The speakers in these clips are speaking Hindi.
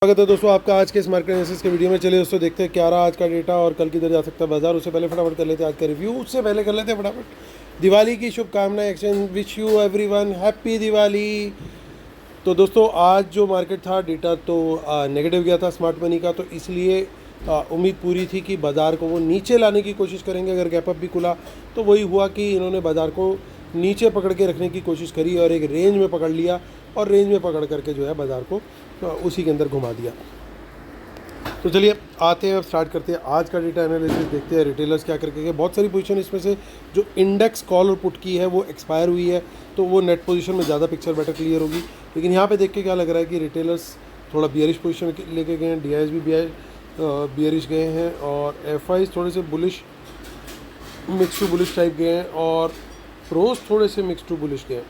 स्वागत है दोस्तों आपका आज के इस मार्केट एनालिसिस के वीडियो में। चलिए दोस्तों देखते हैं क्या रहा आज का डेटा और कल किधर जा सकता है बाजार। उससे पहले फटाफट कर लेते हैं आज का रिव्यू। उससे पहले कर लेते हैं फटाफट दिवाली की शुभकामनाएं। Exchange wish you everyone happy Diwali. तो दोस्तों आज जो मार्केट था डेटा तो नेगेटिव गया था स्मार्ट मनी का, तो इसलिए उम्मीद पूरी थी कि बाज़ार को वो नीचे लाने की कोशिश करेंगे। अगर गैप अप भी खुला तो वही हुआ कि इन्होंने बाज़ार को नीचे पकड़ के रखने की कोशिश करी और एक रेंज में पकड़ लिया और रेंज में पकड़ करके जो है बाज़ार को उसी के अंदर घुमा दिया। तो चलिए आते हैं, अब स्टार्ट करते हैं आज का डेटा एनालिसिस। देखते हैं रिटेलर्स क्या करके गए। बहुत सारी पोजीशन इसमें से जो इंडेक्स कॉल और पुट की है वो एक्सपायर हुई है, तो वो नेट पोजीशन में ज़्यादा पिक्चर बेटर क्लियर होगी। लेकिन यहाँ पे देख के क्या लग रहा है कि रिटेलर्स थोड़ा बियरिश पोजीशन लेके गए हैं। DIs भी बियरिश गए हैं और FIs थोड़े से bullish mix to bullish type गए हैं और प्रोस थोड़े से मिक्स टू बुलिश गए हैं।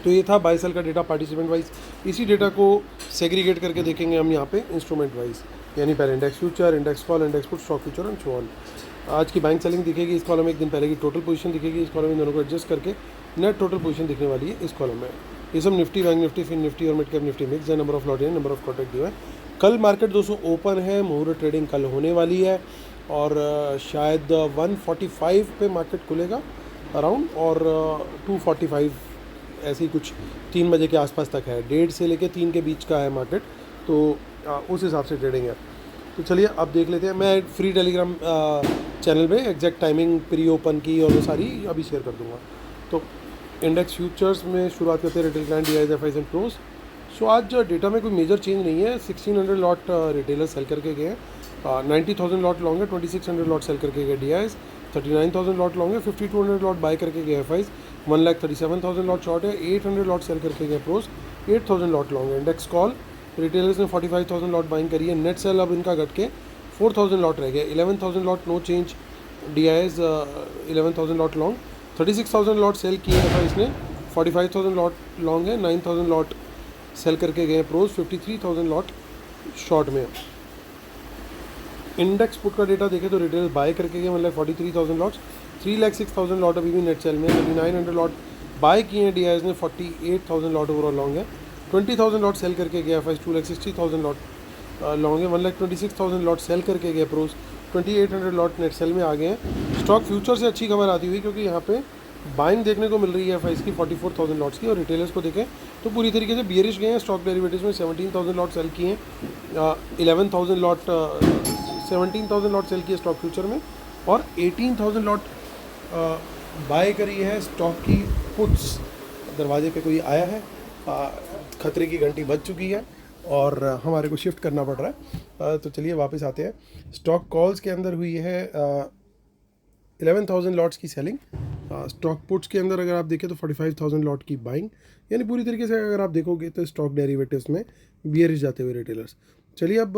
तो ये था बाई सेल का डेटा पार्टिसिपेंट वाइज। इसी डेटा को सेग्रीगेट करके देखेंगे हम यहाँ पे इंस्ट्रूमेंट वाइज, यानी पहले index future, index call, index put, stock future and so on. आज की बाइंग सेलिंग दिखेगी इस कॉलम में, एक दिन पहले की टोटल पोजीशन दिखेगी इस कॉलम में। दोनों को एडजस्ट करके नेट टोटल पोजीशन दिखने वाली है इस कॉलम में। ये सब Nifty, bank Nifty, fin Nifty और मिड कैप निफ्टी मिक्स है। नंबर ऑफ लॉट है, नंबर ऑफ कॉन्ट्रैक्ट दिया है। कल मार्केट दोस्तों ओपन है, मुहूर्त ट्रेडिंग कल होने वाली है और शायद 145 पे मार्केट खुलेगा अराउंड, और 245 ऐसे ही कुछ 3 बजे के आसपास तक है। 1:30 से लेकर 3 के बीच का है मार्केट, तो उस हिसाब से ट्रेडिंग है। तो चलिए अब देख लेते हैं। मैं फ्री टेलीग्राम चैनल में एग्जैक्ट टाइमिंग प्री ओपन की और वो सारी अभी शेयर कर दूंगा। तो इंडेक्स फ्यूचर्स में शुरुआत करते हैं। Retail client, DIs, FIs and pros. So आज डेटा में कोई मेजर चेंज नहीं है। 1600 लॉट रिटेलर सेल करके गए हैं, 90,000 लॉट लॉन्ग है, 2600 लॉट सेल करके गए DIs, 39,000 लॉट लॉन्ग है, 5200 लॉट बाय करके गए FIs, 1,37,000 लॉट शॉर्ट है, 800 लॉट सेल करके गए प्रोस, 8,000 लॉट लॉन्ग है। इंडेक्स कॉल रिटेलर्स ने 45,000 लॉट बाइंग करी है। नेट सेल अब इनका घट के 4,000 लॉट रह गया। 11,000 lot no change DIs, 11,000 lot long, 36,000 lot sell किए FIs ने, 45,000 लॉट लॉन्ग है, 9,000 लॉट सेल करके गए प्रोस, 53,000 लॉट शॉर्ट में। इंडेक्स पुट का डेटा देखें तो रिटेलर्स बाय करके गए, मतलब 43,000 लॉट्स, 3,06,000 लॉट अभी भी नेट सेल में। 900 लॉट बाय किए हैं DIs ने, 48,000 लॉट ओवरऑल लॉन्ग है, 20,000 लॉट सेल करके गया FIs, 2,60,000 लॉट लॉन्ग है, 1,26,000 लॉट सेल करके गए प्रोस, 2,800 लॉट नेट सेल में आ गए हैं। स्टॉक फ्यूचर से अच्छी खबर आती हुई, क्योंकि यहाँ पे बाइंग देखने को मिल रही है FIs की 44,000 लॉट्स की, और रिटेलर्स को देखें तो पूरी तरीके से बियरिश गए हैं। स्टॉक डेरिवेटिव्स में 17,000 लॉट सेल किए हैं, 11,000 लॉट 17,000 लॉट सेल किए स्टॉक फ्यूचर में, और 18,000 लॉट बाय करी है स्टॉक की पुट्स। दरवाजे पे कोई आया है, खतरे की घंटी बज चुकी है और हमारे को शिफ्ट करना पड़ रहा है। तो चलिए वापस आते हैं। स्टॉक कॉल्स के अंदर हुई है 11,000 लॉट्स की सेलिंग। स्टॉक पुट्स के अंदर अगर आप देखें तो 45,000 लॉट की बाइंग, यानी पूरी तरीके से अगर आप देखोगे तो स्टॉक डेरिवेटिव्स में बियरिश जाते हुए रिटेलर्स। चलिए अब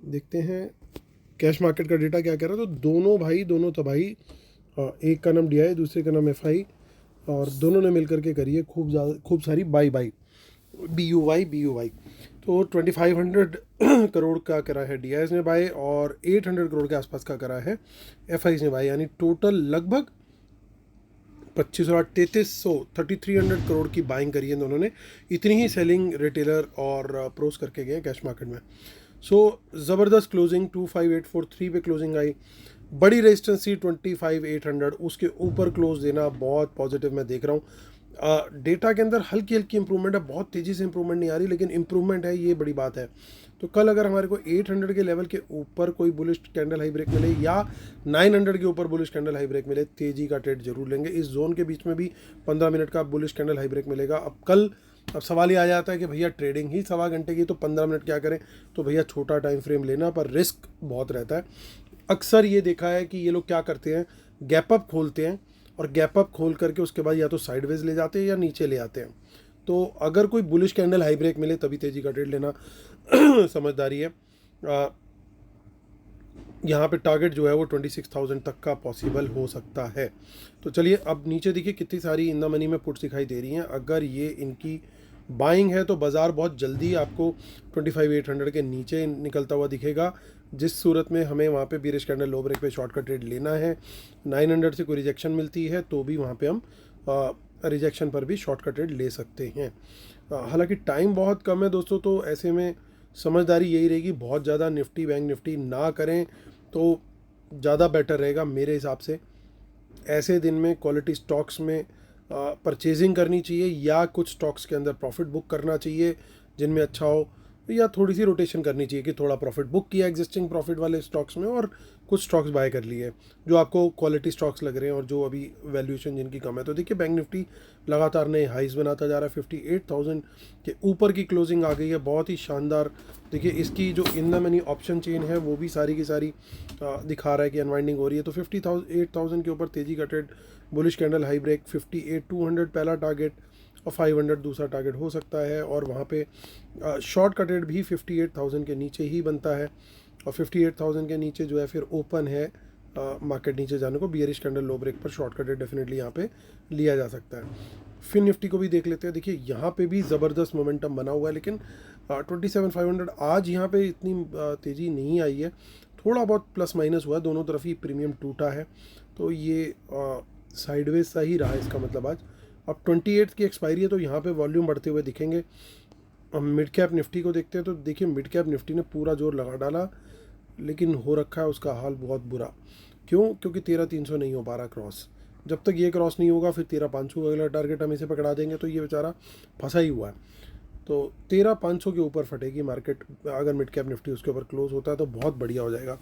देखते हैं कैश मार्केट का डेटा क्या कह रहा है। तो दोनों भाई दोनों तबाही, एक का नाम DI, दूसरे का नाम FI, और दोनों ने मिलकर के करी है खूब सारी बाई BUY। तो 2500 करोड़ का करा है DIs ने बाय और 800 करोड़ के आसपास का करा है FIs ने बाय, यानी टोटल लगभग 3300 करोड़ की बाइंग करी है दोनों ने। इतनी ही सेलिंग रिटेलर और प्रोस करके गए कैश मार्केट में। सो ज़बरदस्त क्लोजिंग 25,843 पे क्लोजिंग आई। बड़ी रेजिस्टेंस थी 25,800, उसके ऊपर क्लोज देना बहुत पॉजिटिव मैं देख रहा हूँ। डेटा के अंदर हल्की हल्की इंप्रूवमेंट है, बहुत तेज़ी से इंप्रूवमेंट नहीं आ रही, लेकिन इंप्रूवमेंट है, ये बड़ी बात है। तो कल अगर हमारे को 800 के लेवल के ऊपर कोई बुलिश कैंडल हाई ब्रेक मिले या 900 के ऊपर बुलिश कैंडल हाई ब्रेक मिले, तेज़ी का ट्रेड जरूर लेंगे। इस जोन के बीच में भी 15 मिनट का बुलिश कैंडल हाई ब्रेक मिलेगा। अब सवाल ये आ जाता है कि भैया ट्रेडिंग ही 1.25 घंटे की, तो 15 मिनट क्या करें। तो भैया छोटा टाइम फ्रेम लेना, पर रिस्क बहुत रहता है। अक्सर ये देखा है कि ये लोग क्या करते हैं, गैप अप खोलते हैं और गैप अप खोल करके उसके बाद या तो साइडवेज ले जाते हैं या नीचे ले आते हैं। तो अगर कोई बुलिश कैंडल हाई ब्रेक मिले तभी तेज़ी का ट्रेड लेना समझदारी है। यहाँ पे टारगेट जो है वो 26,000 तक का पॉसिबल हो सकता है। तो चलिए अब नीचे देखिए कितनी सारी इन द मनी में पुट्स दिखाई दे रही हैं। अगर ये इनकी बाइंग है तो बाज़ार बहुत जल्दी आपको 25,800 के नीचे निकलता हुआ दिखेगा, जिस सूरत में हमें वहाँ पे बीरिश कैंडल लो ब्रेक पे शॉर्ट का ट्रेड लेना है। 900 से कोई रिजेक्शन मिलती है तो भी वहाँ पे हम रिजेक्शन पर भी शॉर्ट का ट्रेड ले सकते हैं। हालांकि टाइम बहुत कम है दोस्तों, तो ऐसे में समझदारी यही रहेगी, बहुत ज़्यादा निफ्टी बैंक निफ्टी ना करें तो ज़्यादा बेटर रहेगा मेरे हिसाब से। ऐसे दिन में क्वालिटी स्टॉक्स में परचेजिंग करनी चाहिए, या कुछ स्टॉक्स के अंदर प्रॉफिट बुक करना चाहिए जिनमें अच्छा हो, या थोड़ी सी रोटेशन करनी चाहिए कि थोड़ा प्रॉफिट बुक किया एग्जिस्टिंग प्रॉफिट वाले स्टॉक्स में और कुछ स्टॉक्स बाय कर लिए जो आपको क्वालिटी स्टॉक्स लग रहे हैं और जो अभी वैल्यूएशन जिनकी कम है। तो देखिए बैंक निफ्टी लगातार नए हाइज बनाता जा रहा है, 58,000 के ऊपर की क्लोजिंग आ गई है, बहुत ही शानदार। देखिए इसकी जो in the money option chain है वो भी सारी की सारी दिखा रहा है कि अनवाइंडिंग हो रही है। तो 58,000 के ऊपर तेज़ी का trade, bullish candle, high break, 58,200 पहला टारगेट और 500 दूसरा टारगेट हो सकता है। और वहाँ पे शॉर्ट का ट्रेड भी 58,000 के नीचे ही बनता है, और 58,000 के नीचे जो है फिर ओपन है मार्केट नीचे जाने को। बियरिश कैंडल लो ब्रेक पर शॉर्ट का ट्रेड डेफिनेटली यहाँ पे लिया जा सकता है। फिर निफ्टी को भी देख लेते हैं। देखिए यहाँ पे भी ज़बरदस्त मोमेंटम बना हुआ है, लेकिन 27,500 आज यहाँ पे इतनी तेज़ी नहीं आई है, थोड़ा बहुत प्लस माइनस हुआ है, दोनों तरफ ही प्रीमियम टूटा है। तो ये साइडवेज सा ही रहा इसका मतलब आज। अब 28 की एक्सपायरी है तो यहाँ पे वॉल्यूम बढ़ते हुए दिखेंगे। हम मिड कैप निफ्टी को देखते हैं तो देखिए मिड कैप निफ्टी ने पूरा जोर लगा डाला, लेकिन हो रखा है उसका हाल बहुत बुरा। क्यों? क्योंकि 13,300 नहीं हो पा रहा क्रॉस। जब तक ये क्रॉस नहीं होगा फिर 13,500 का अगला टारगेट हम इसे पकड़ा देंगे, तो ये बेचारा फंसा ही हुआ है। तो 13,500 के ऊपर फटेगी मार्केट, अगर मिड कैप निफ्टी उसके ऊपर क्लोज होता है तो बहुत बढ़िया हो जाएगा।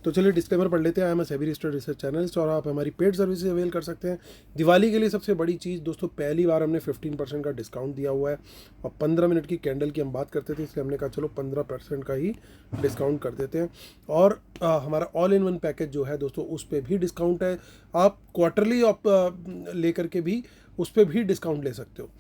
तो चलिए डिस्क्लेमर पढ़ लेते हैं। I am SEBI registered research analyst और आप हमारी पेड सर्विसेज अवेल कर सकते हैं। दिवाली के लिए सबसे बड़ी चीज़ दोस्तों, पहली बार हमने 15% का डिस्काउंट दिया हुआ है, और 15 मिनट की कैंडल की हम बात करते थे इसलिए हमने कहा चलो 15% का ही डिस्काउंट कर देते हैं। और हमारा ऑल इन वन पैकेज जो है दोस्तों उस पर भी डिस्काउंट है। आप क्वार्टरली लेकर के भी उस पर भी डिस्काउंट ले सकते हो।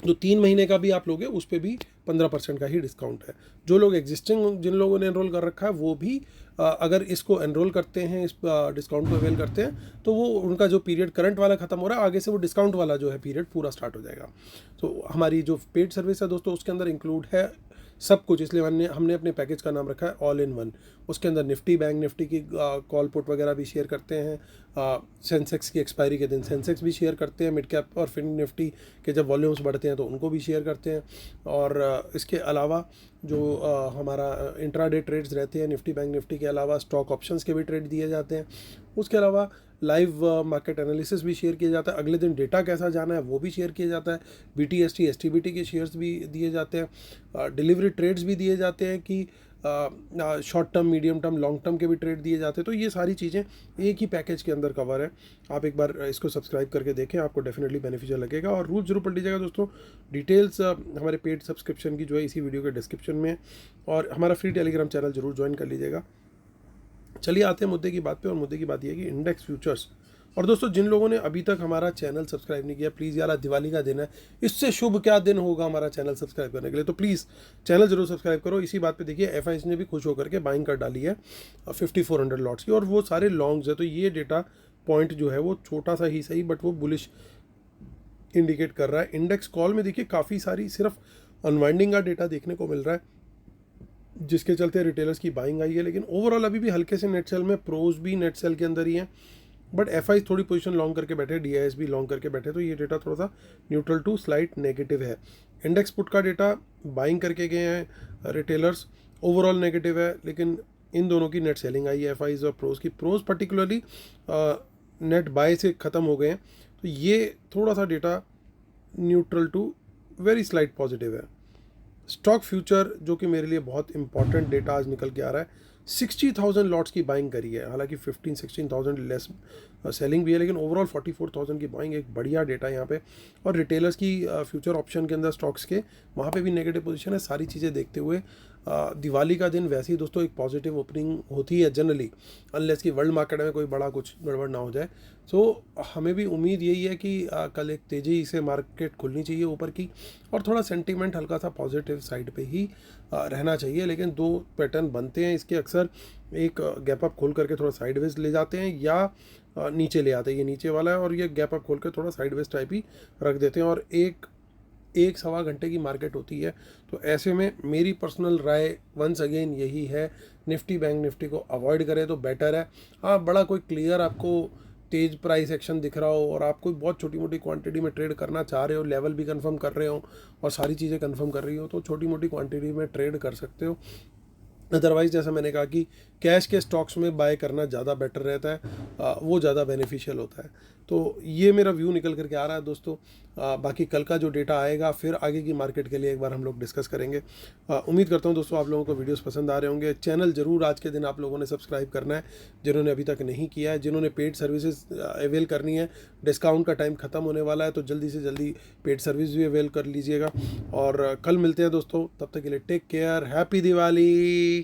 जो 3 महीने का भी आप लोगे उस पर भी 15% का ही डिस्काउंट है। जो लोग एग्जिस्टिंग जिन लोगों ने एनरोल कर रखा है वो भी अगर इसको एनरोल करते हैं, इस डिस्काउंट को अवेल करते हैं, तो वो उनका जो पीरियड करंट वाला ख़त्म हो रहा है, आगे से वो डिस्काउंट वाला जो है पीरियड पूरा स्टार्ट हो जाएगा। तो हमारी जो पेड सर्विस है दोस्तों उसके अंदर इंक्लूड है सब कुछ, इसलिए हमने अपने पैकेज का नाम रखा है ऑल इन वन। उसके अंदर निफ्टी बैंक निफ्टी की कॉल पुट वगैरह भी शेयर करते हैं, सेंसेक्स की एक्सपायरी के दिन सेंसेक्स भी शेयर करते हैं, मिड कैप और फिन निफ्टी के जब वॉल्यूम्स बढ़ते हैं तो उनको भी शेयर करते हैं। और इसके अलावा जो हमारा इंट्राडे ट्रेड्स रहते हैं निफ्टी बैंक निफ्टी के अलावा, स्टॉक ऑप्शंस के भी ट्रेड दिए जाते हैं। उसके अलावा लाइव मार्केट एनालिसिस भी शेयर किया जाता है, अगले दिन डेटा कैसा जाना है वो भी शेयर किया जाता है। BTST STBT के शेयर्स भी दिए जाते हैं, डिलीवरी ट्रेड्स भी दिए जाते हैं कि short term medium term long term के भी ट्रेड दिए जाते हैं। तो ये सारी चीज़ें एक ही पैकेज के अंदर कवर है। आप एक बार इसको सब्सक्राइब करके देखें, आपको डेफिनेटली बेनिफिशियल लगेगा। और रूल जरूर पढ़ लीजिएगा दोस्तों। डिटेल्स हमारे पेड सब्सक्रिप्शन की जो है इसी वीडियो के डिस्क्रिप्शन में, और हमारा फ्री टेलीग्राम चैनल जरूर ज्वाइन कर लीजिएगा। चलिए आते हैं मुद्दे की बात पे, और मुद्दे की बात यह है कि इंडेक्स फ्यूचर्स। और दोस्तों जिन लोगों ने अभी तक हमारा चैनल सब्सक्राइब नहीं किया, प्लीज़ यार, आज दिवाली का दिन है, इससे शुभ क्या दिन होगा हमारा चैनल सब्सक्राइब करने के लिए। तो प्लीज़ चैनल जरूर सब्सक्राइब करो। इसी बात पे देखिए FIs ने भी खुश होकर के बाइंग कर डाली है 5400 लॉट्स की, और वो सारे लॉन्ग्स है। तो ये डेटा पॉइंट जो है वो छोटा सा ही सही बट वो बुलिश इंडिकेट कर रहा है। इंडेक्स कॉल में देखिए काफ़ी सारी सिर्फ अनवाइंडिंग का डेटा देखने को मिल रहा है, जिसके चलते रिटेलर्स की बाइंग आई है। लेकिन ओवरऑल अभी भी हल्के से नेट सेल में, प्रोज भी नेट सेल के अंदर ही है, बट FIs थोड़ी पोजीशन लॉन्ग करके बैठे, DIs भी लॉन्ग करके बैठे। तो ये डेटा थोड़ा सा न्यूट्रल टू स्लाइट नेगेटिव है। इंडेक्स पुट का डेटा बाइंग करके गए हैं रिटेलर्स, ओवरऑल नेगेटिव है, लेकिन इन दोनों की नेट सेलिंग आई है FIs और प्रोज की। प्रोज पर्टिकुलरली नेट बाय से ख़त्म हो गए हैं, तो ये थोड़ा सा data neutral to very slight positive है। स्टॉक फ्यूचर जो कि मेरे लिए बहुत इंपॉर्टेंट डेटा आज निकल के आ रहा है, 60,000 लॉट्स की बाइंग करी है, हालांकि 15-16,000 लेस सेलिंग भी है, लेकिन ओवरऑल 44,000 की बाइंग एक बढ़िया डेटा है यहाँ पे। और रिटेलर्स की फ्यूचर ऑप्शन के अंदर स्टॉक्स के वहाँ पे भी नेगेटिव पोजीशन है। सारी चीज़ें देखते हुए दिवाली का दिन वैसे ही दोस्तों एक पॉजिटिव ओपनिंग होती है जनरली, अनलेस कि वर्ल्ड मार्केट में कोई बड़ा कुछ गड़बड़ ना हो जाए। सो हमें भी उम्मीद यही है कि कल एक तेज़ी से मार्केट खुलनी चाहिए ऊपर की, और थोड़ा सेंटीमेंट हल्का सा पॉजिटिव साइड पे ही रहना चाहिए। लेकिन दो पैटर्न बनते हैं इसके अक्सर, एक गैप अप खोल करके थोड़ा साइडवेज ले जाते हैं, या नीचे ले आते हैं। ये नीचे वाला है और ये गैप अप खोल कर थोड़ा साइडवेज टाइप ही रख देते हैं, और एक सवा घंटे की मार्केट होती है। तो ऐसे में मेरी पर्सनल राय वंस अगेन यही है, निफ्टी बैंक निफ्टी को अवॉइड करें तो बेटर है। हाँ, बड़ा कोई क्लियर आपको तेज़ प्राइस एक्शन दिख रहा हो और आप कोई बहुत छोटी मोटी क्वांटिटी में ट्रेड करना चाह रहे हो, लेवल भी कंफर्म कर रहे हो और सारी चीज़ें कंफर्म कर रही हो, तो छोटी मोटी क्वांटिटी में ट्रेड कर सकते हो। अदरवाइज़ जैसा मैंने कहा कि कैश के स्टॉक्स में बाय करना ज़्यादा बेटर रहता है, वो ज़्यादा बेनिफिशियल होता है। तो ये मेरा व्यू निकल करके आ रहा है दोस्तों। बाकी कल का जो डेटा आएगा फिर आगे की मार्केट के लिए एक बार हम लोग डिस्कस करेंगे। उम्मीद करता हूँ दोस्तों आप लोगों को वीडियोस पसंद आ रहे होंगे। चैनल ज़रूर आज के दिन आप लोगों ने सब्सक्राइब करना है जिन्होंने अभी तक नहीं किया है। जिन्होंने पेड सर्विसेज अवेल करनी है, डिस्काउंट का टाइम ख़त्म होने वाला है, तो जल्दी से जल्दी पेड सर्विस भी अवेल कर लीजिएगा। और कल मिलते हैं दोस्तों, तब तक के लिए टेक केयर, हैप्पी दिवाली।